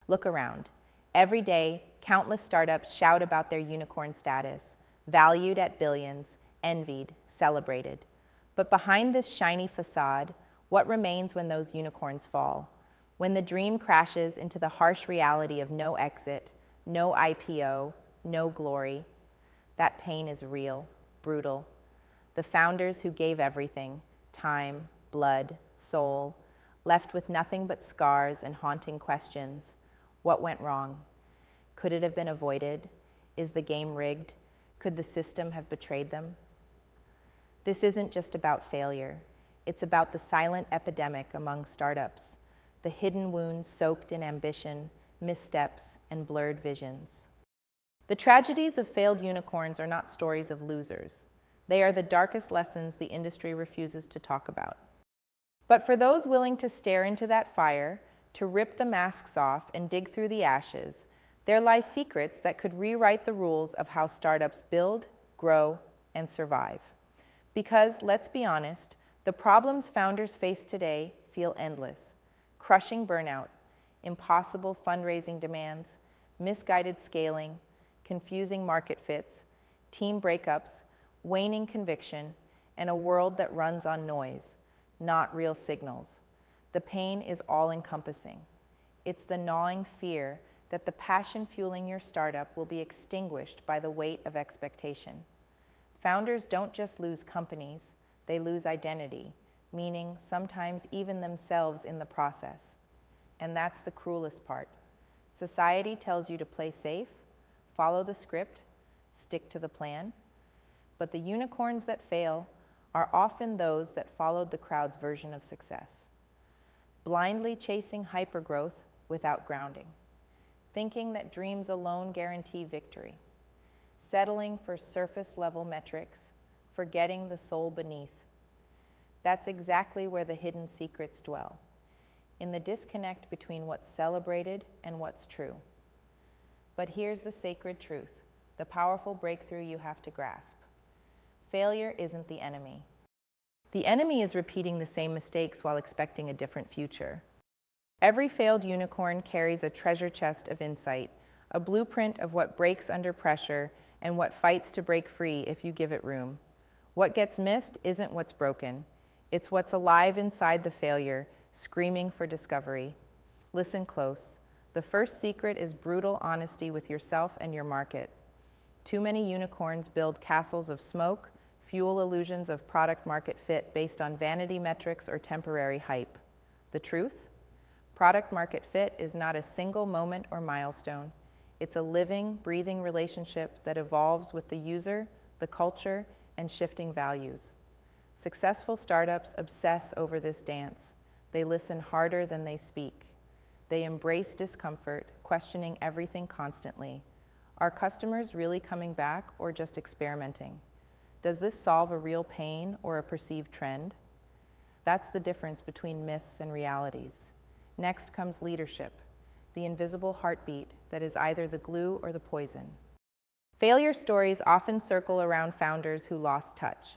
Look around. Every day, countless startups shout about their unicorn status, valued at billions, envied, celebrated. But behind this shiny facade, what remains when those unicorns fall? When the dream crashes into the harsh reality of no exit, no IPO, no glory? That pain is real, brutal. The founders who gave everything, time, blood, soul, left with nothing but scars and haunting questions. What went wrong? Could it have been avoided? Is the game rigged? Could the system have betrayed them? This isn't just about failure. It's about the silent epidemic among startups, the hidden wounds soaked in ambition, missteps, and blurred visions. The tragedies of failed unicorns are not stories of losers. They are the darkest lessons the industry refuses to talk about. But for those willing to stare into that fire, to rip the masks off and dig through the ashes, there lie secrets that could rewrite the rules of how startups build, grow, and survive. Because, let's be honest, the problems founders face today feel endless. Crushing burnout, impossible fundraising demands, misguided scaling, confusing market fits, team breakups, waning conviction, and a world that runs on noise, not real signals. The pain is all-encompassing. It's the gnawing fear that the passion fueling your startup will be extinguished by the weight of expectation. Founders don't just lose companies, they lose identity, meaning sometimes even themselves in the process. And that's the cruelest part. Society tells you to play safe, follow the script, stick to the plan. But the unicorns that fail are often those that followed the crowd's version of success. Blindly chasing hypergrowth without grounding. Thinking that dreams alone guarantee victory. Settling for surface-level metrics, forgetting the soul beneath. That's exactly where the hidden secrets dwell, in the disconnect between what's celebrated and what's true. But here's the sacred truth, the powerful breakthrough you have to grasp. Failure isn't the enemy. The enemy is repeating the same mistakes while expecting a different future. Every failed unicorn carries a treasure chest of insight, a blueprint of what breaks under pressure and what fights to break free if you give it room. What gets missed isn't what's broken. It's what's alive inside the failure, screaming for discovery. Listen close. The first secret is brutal honesty with yourself and your market. Too many unicorns build castles of smoke, fuel illusions of product market fit based on vanity metrics or temporary hype. The truth? Product market fit is not a single moment or milestone. It's a living, breathing relationship that evolves with the user, the culture, and shifting values. Successful startups obsess over this dance. They listen harder than they speak. They embrace discomfort, questioning everything constantly. Are customers really coming back or just experimenting? Does this solve a real pain or a perceived trend? That's the difference between myths and realities. Next comes leadership, the invisible heartbeat that is either the glue or the poison. Failure stories often circle around founders who lost touch,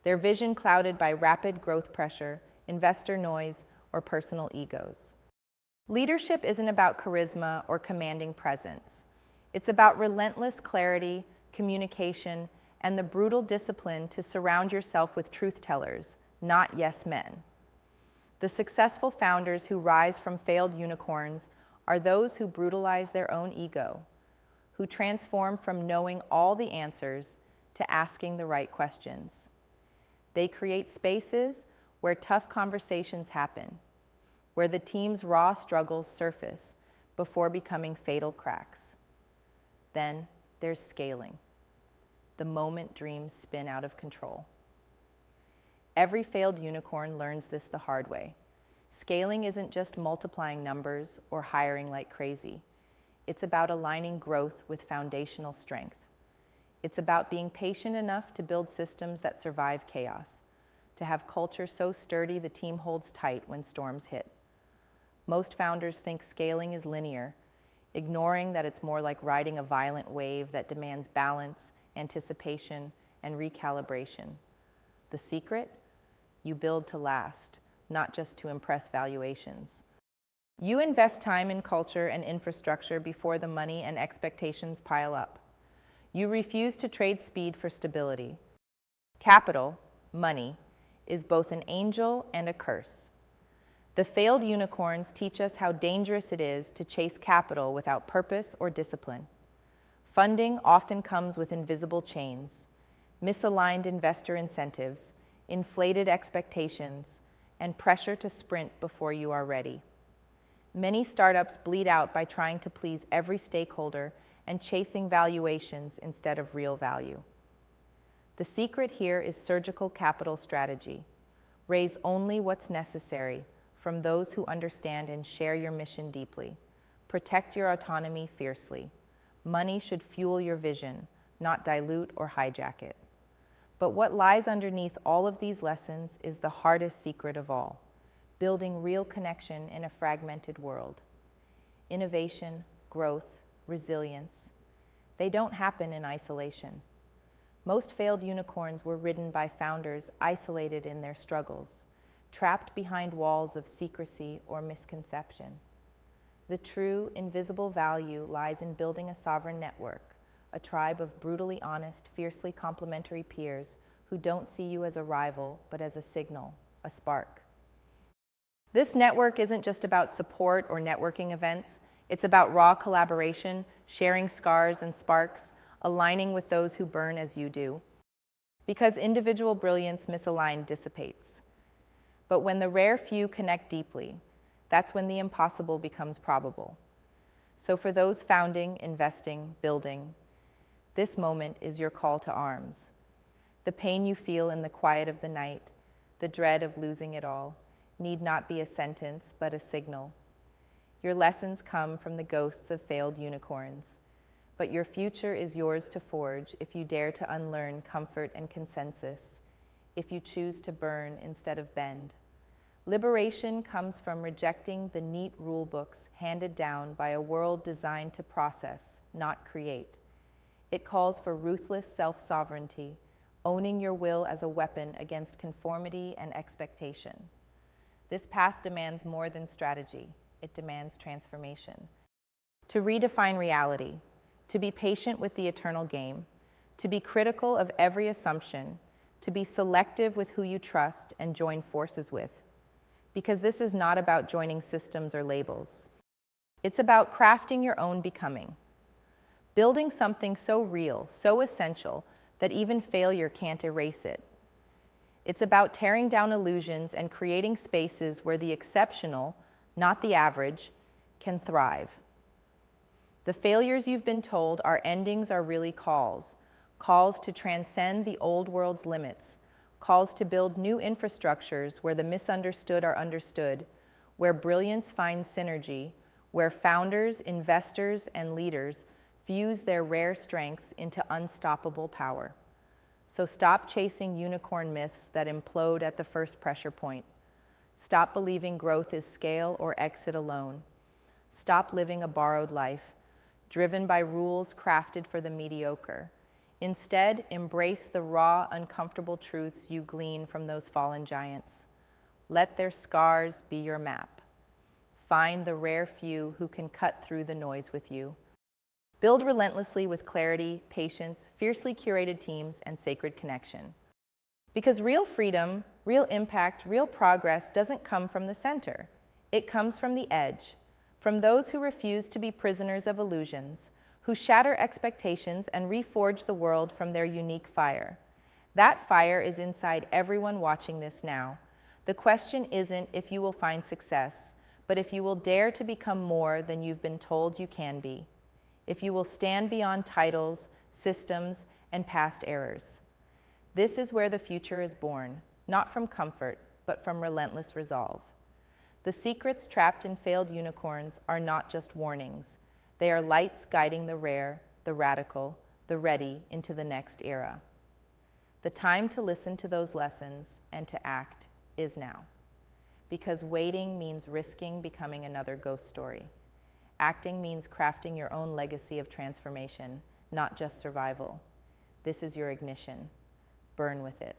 their vision clouded by rapid growth pressure, investor noise, or personal egos. Leadership isn't about charisma or commanding presence. It's about relentless clarity, communication, and the brutal discipline to surround yourself with truth tellers, not yes men. The successful founders who rise from failed unicorns are those who brutalize their own ego, who transform from knowing all the answers to asking the right questions. They create spaces where tough conversations happen, where the team's raw struggles surface before becoming fatal cracks. Then there's scaling, the moment dreams spin out of control. Every failed unicorn learns this the hard way. Scaling isn't just multiplying numbers or hiring like crazy. It's about aligning growth with foundational strength. It's about being patient enough to build systems that survive chaos, to have culture so sturdy the team holds tight when storms hit. Most founders think scaling is linear, ignoring that it's more like riding a violent wave that demands balance, anticipation, and recalibration. The secret? You build to last, not just to impress valuations. You invest time in culture and infrastructure before the money and expectations pile up. You refuse to trade speed for stability. Capital, money, is both an angel and a curse. The failed unicorns teach us how dangerous it is to chase capital without purpose or discipline. Funding often comes with invisible chains, misaligned investor incentives, inflated expectations, and pressure to sprint before you are ready. Many startups bleed out by trying to please every stakeholder and chasing valuations instead of real value. The secret here is surgical capital strategy. Raise only what's necessary from those who understand and share your mission deeply. Protect your autonomy fiercely. Money should fuel your vision, not dilute or hijack it. But what lies underneath all of these lessons is the hardest secret of all: building real connection in a fragmented world. Innovation, growth, resilience, they don't happen in isolation. Most failed unicorns were ridden by founders isolated in their struggles, trapped behind walls of secrecy or misconception. The true, invisible value lies in building a sovereign network, a tribe of brutally honest, fiercely complementary peers who don't see you as a rival, but as a signal, a spark. This network isn't just about support or networking events. It's about raw collaboration, sharing scars and sparks, aligning with those who burn as you do. Because individual brilliance misaligned dissipates. But when the rare few connect deeply, that's when the impossible becomes probable. So for those founding, investing, building, this moment is your call to arms. The pain you feel in the quiet of the night, the dread of losing it all, need not be a sentence, but a signal. Your lessons come from the ghosts of failed unicorns, but your future is yours to forge if you dare to unlearn comfort and consensus, if you choose to burn instead of bend. Liberation comes from rejecting the neat rule books handed down by a world designed to process, not create. It calls for ruthless self-sovereignty, owning your will as a weapon against conformity and expectation. This path demands more than strategy. It demands transformation. To redefine reality, to be patient with the eternal game, to be critical of every assumption, to be selective with who you trust and join forces with. Because this is not about joining systems or labels. It's about crafting your own becoming. Building something so real, so essential, that even failure can't erase it. It's about tearing down illusions and creating spaces where the exceptional, not the average, can thrive. The failures you've been told are endings are really calls. Calls to transcend the old world's limits. Calls to build new infrastructures where the misunderstood are understood, where brilliance finds synergy, where founders, investors, and leaders fuse their rare strengths into unstoppable power. So stop chasing unicorn myths that implode at the first pressure point. Stop believing growth is scale or exit alone. Stop living a borrowed life, driven by rules crafted for the mediocre. Instead, embrace the raw, uncomfortable truths you glean from those fallen giants. Let their scars be your map. Find the rare few who can cut through the noise with you. Build relentlessly with clarity, patience, fiercely curated teams, and sacred connection. Because real freedom, real impact, real progress doesn't come from the center. It comes from the edge, from those who refuse to be prisoners of illusions, who shatter expectations and reforge the world from their unique fire. That fire is inside everyone watching this now. The question isn't if you will find success, but if you will dare to become more than you've been told you can be. If you will stand beyond titles, systems, and past errors. This is where the future is born, not from comfort, but from relentless resolve. The secrets trapped in failed unicorns are not just warnings. They are lights guiding the rare, the radical, the ready into the next era. The time to listen to those lessons and to act is now. Because waiting means risking becoming another ghost story. Acting means crafting your own legacy of transformation, not just survival. This is your ignition. Burn with it.